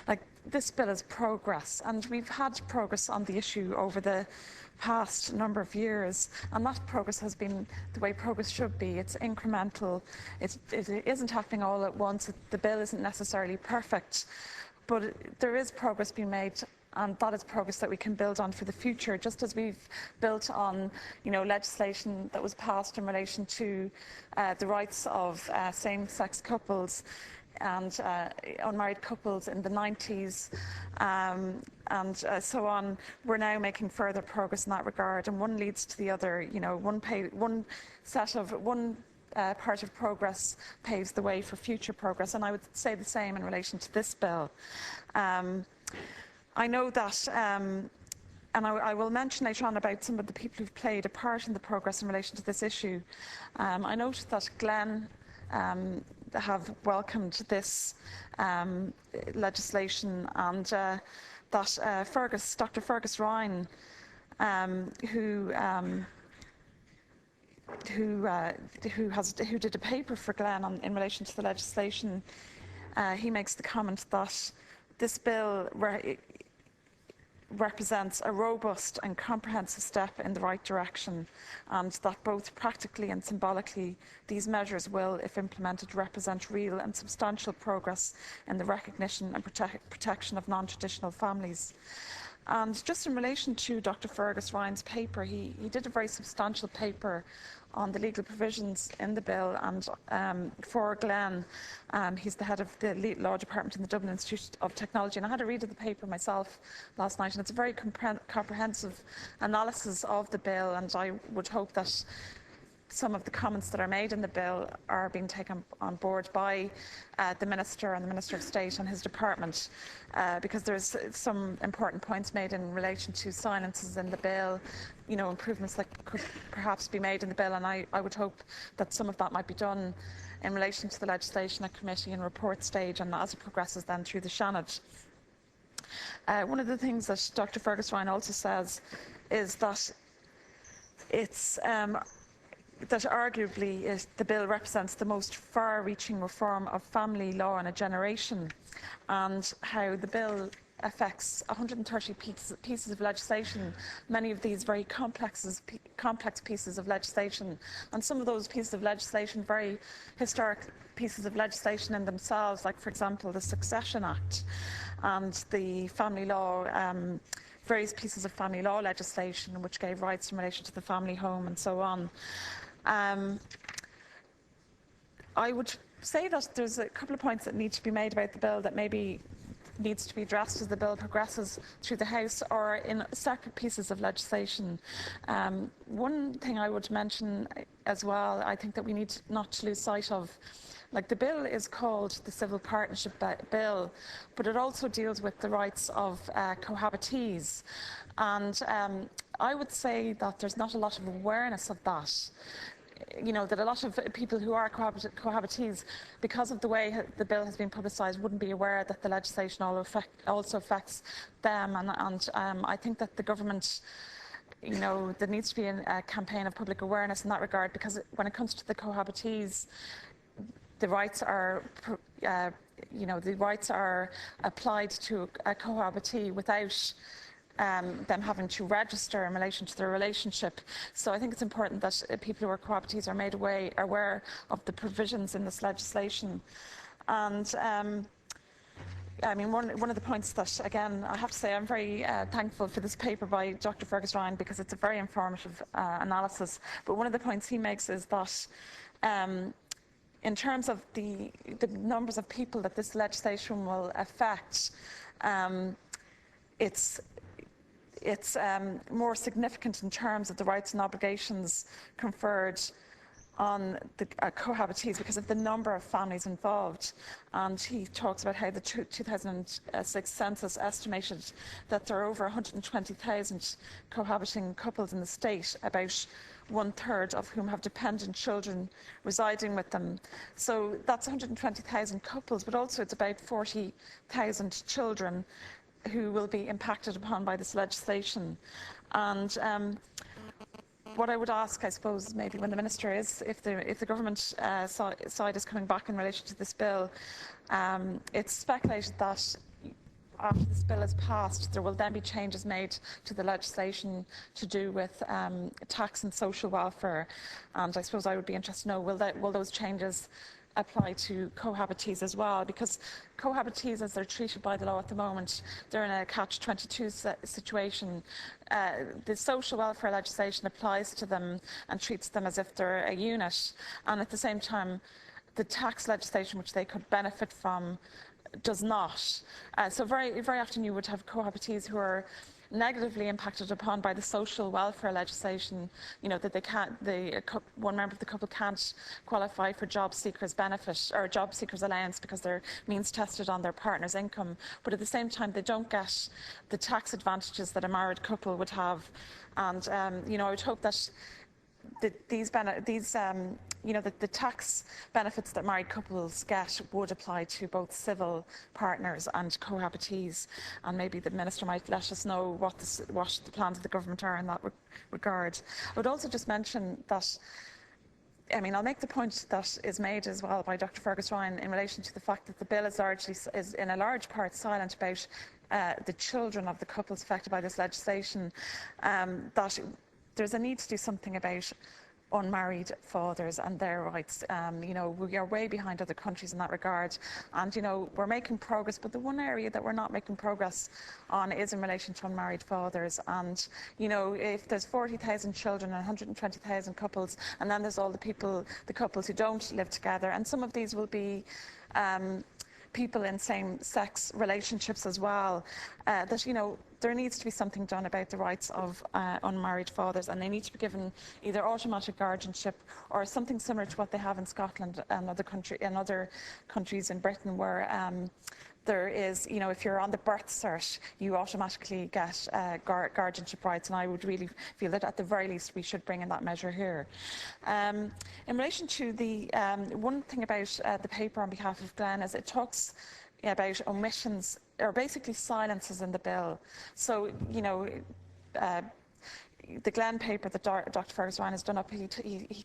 like, this bill is progress, and we've had progress on the issue over the past number of years, and that progress has been the way progress should be. It's incremental. It isn't happening all at once. The bill isn't necessarily perfect, but there is progress being made, and that is progress that we can build on for the future, just as we've built on, legislation that was passed in relation to the rights of same-sex couples and unmarried couples in the 90s, and so on. We're now making further progress in that regard, and one leads to the other. One part of progress paves the way for future progress, and I would say the same in relation to this bill. I know that, and I will mention later on about some of the people who've played a part in the progress in relation to this issue. I note that Glen have welcomed this legislation, and that Dr. Fergus Ryan, who did a paper for Glen in relation to the legislation, he makes the comment that this bill represents a robust and comprehensive step in the right direction, and that both practically and symbolically these measures will, if implemented, represent real and substantial progress in the recognition and protection of non-traditional families. And just in relation to Dr. Fergus Ryan's paper, he did a very substantial paper on the legal provisions in the bill, and for Glen, he's the head of the law department in the Dublin Institute of Technology, and I had a read of the paper myself last night, and it's a very comprehensive analysis of the bill, and I would hope that some of the comments that are made in the bill are being taken on board by the Minister and the Minister of State and his department, because there's some important points made in relation to silences in the bill, improvements that could perhaps be made in the bill, and I would hope that some of that might be done in relation to the legislation at committee and report stage, and as it progresses then through the Seanad. One of the things that Dr. Fergus Ryan also says is that that arguably the bill represents the most far-reaching reform of family law in a generation, and how the bill affects 130 pieces of legislation, many of these very complex pieces of legislation, and some of those pieces of legislation very historic pieces of legislation in themselves, like, for example, the Succession Act and the family law, various pieces of family law legislation which gave rights in relation to the family home and so on. I would say that there's a couple of points that need to be made about the bill that maybe needs to be addressed as the bill progresses through the House or in separate pieces of legislation. One thing I would mention as well, I think that we need not to lose sight of, like, the bill is called the Civil Partnership Bill, but it also deals with the rights of cohabitees, and I would say that there's not a lot of awareness of that. That a lot of people who are cohabitees, because of the way the bill has been publicised, wouldn't be aware that the legislation also affects them, and I think that the government, there needs to be a campaign of public awareness in that regard, because when it comes to the cohabitees, the rights are applied to a cohabitee without them having to register in relation to their relationship. So I think it's important that people who are cohabitees are made aware of the provisions in this legislation. And one of the points that, again, I have to say I'm very thankful for this paper by Dr. Fergus Ryan, because it's a very informative analysis. But one of the points he makes is that in terms of the numbers of people that this legislation will affect, it's more significant in terms of the rights and obligations conferred on the cohabitees because of the number of families involved. And he talks about how the 2006 census estimated that there are over 120,000 cohabiting couples in the state, about 1/3 of whom have dependent children residing with them. So that's 120,000 couples, but also it's about 40,000 children who will be impacted upon by this legislation. And what I would ask, I suppose, maybe when the Minister is, if the government side is coming back in relation to this bill, it's speculated that after this bill is passed, there will then be changes made to the legislation to do with tax and social welfare. And I suppose I would be interested to know, will those changes apply to cohabitees as well? Because cohabitees, as they're treated by the law at the moment, they're in a catch-22 situation. The social welfare legislation applies to them and treats them as if they're a unit, and at the same time, the tax legislation which they could benefit from does not. So very often you would have cohabitees who are negatively impacted upon by the social welfare legislation, that they can't, one member of the couple can't qualify for job seekers benefit or job seekers allowance because they're means tested on their partner's income, but at the same time they don't get the tax advantages that a married couple would have. And I would hope that the tax benefits that married couples get would apply to both civil partners and cohabitees, and maybe the Minister might let us know what the plans of the government are in that regard. I would also just mention that, I'll make the point that is made as well by Dr. Fergus Ryan in relation to the fact that the bill is in a large part silent about the children of the couples affected by this legislation, that there's a need to do something about unmarried fathers and their rights. We are way behind other countries in that regard, and we're making progress, but the one area that we're not making progress on is in relation to unmarried fathers. And if there's 40,000 children and 120,000 couples, and then there's all the couples who don't live together, and some of these will be people in same-sex relationships as well, there needs to be something done about the rights of unmarried fathers, and they need to be given either automatic guardianship or something similar to what they have in Scotland and other countries in Britain, where there is, if you're on the birth cert, you automatically get guardianship rights, and I would really feel that at the very least we should bring in that measure here. In relation to the one thing about the paper on behalf of Glenn is it talks about omissions, or basically silences in the bill. So, the Glenn paper that Dr. Fergus Ryan has done up, he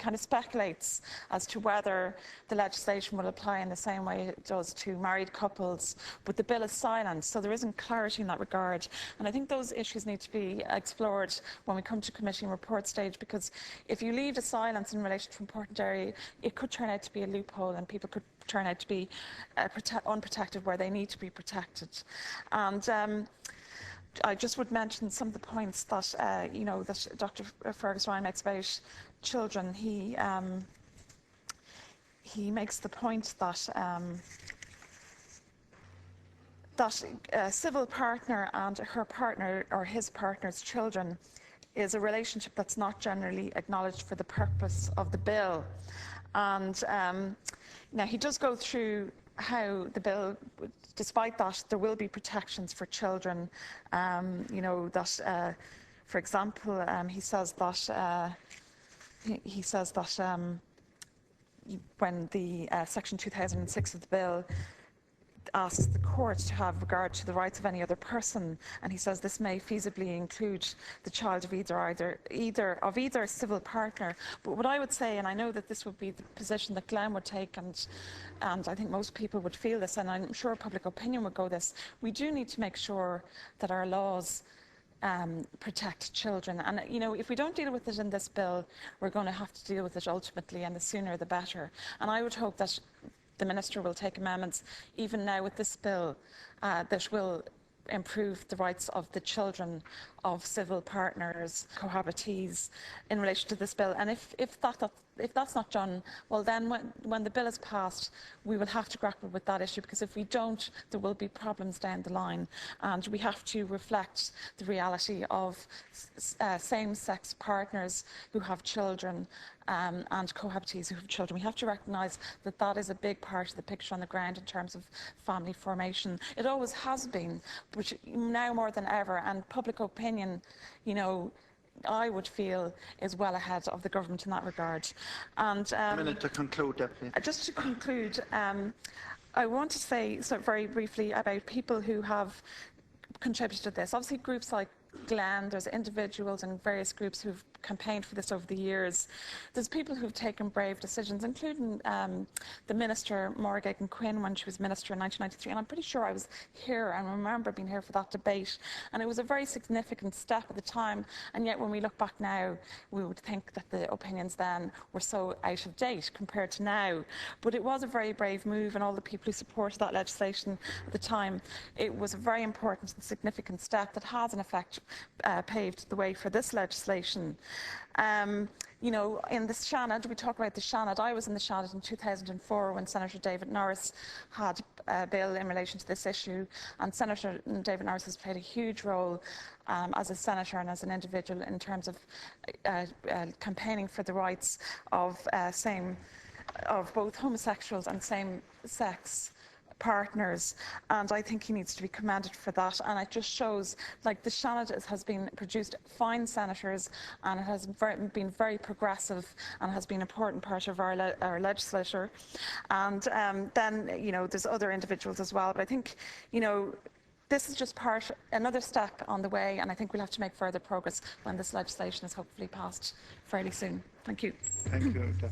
kind of speculates as to whether the legislation will apply in the same way it does to married couples, but the bill is silent, so there isn't clarity in that regard. And I think those issues need to be explored when we come to committee and report stage, because if you leave a silence in relation to important area, it could turn out to be a loophole, and people could turn out to be unprotected where they need to be protected. And I just would mention some of the points that that Dr. Fergus Ryan makes about children. He makes the point that a civil partner and her partner or his partner's children is a relationship that's not generally acknowledged for the purpose of the bill. And now he does go through how the bill, despite that, there will be protections for children. For example, he says that when the Section 2006 of the bill asks the court to have regard to the rights of any other person, and he says this may feasibly include the child of either civil partner. But what I would say, and I know that this would be the position that Glenn would take, and I think most people would feel this, and I'm sure public opinion would go this, we do need to make sure that our laws protect children. And if we don't deal with it in this bill, we're going to have to deal with it ultimately, and the sooner the better. And I would hope that the Minister will take amendments, even now with this bill, that will improve the rights of the children of civil partners, cohabitees, in relation to this bill. And if that's not done, well then when the bill is passed, we will have to grapple with that issue, because if we don't, there will be problems down the line. And we have to reflect the reality of same-sex partners who have children and cohabitees who have children. We have to recognise that that is a big part of the picture on the ground in terms of family formation. It always has been, but now more than ever, and public opinion, I would feel is well ahead of the government in that regard. And a minute to conclude, Deputy. Just to conclude, I want to say very briefly about people who have contributed to this. Obviously, groups like Glenn, there's individuals and various groups who've campaigned for this over the years. There's people who've taken brave decisions, including the Minister, Maura Geoghegan-Quinn, when she was Minister in 1993, and I'm pretty sure I was here and remember being here for that debate, and it was a very significant step at the time, and yet when we look back now, we would think that the opinions then were so out of date compared to now. But it was a very brave move, and all the people who supported that legislation at the time, it was a very important and significant step that has in effect paved the way for this legislation. You know, in the Seanad, we talk about the Seanad. I was in the Seanad in 2004 when Senator David Norris had a bill in relation to this issue, and Senator David Norris has played a huge role as a senator and as an individual in terms of campaigning for the rights of both homosexuals and same-sex partners, and I think he needs to be commended for that. And it just shows, like, the Seanad has been produced fine senators, and it has been very progressive and has been an important part of our legislature. And then, you know, there's other individuals as well, but I think, you know, this is just another step on the way, and I think we'll have to make further progress when this legislation is hopefully passed fairly soon. Thank you. Thank you, Tuffy.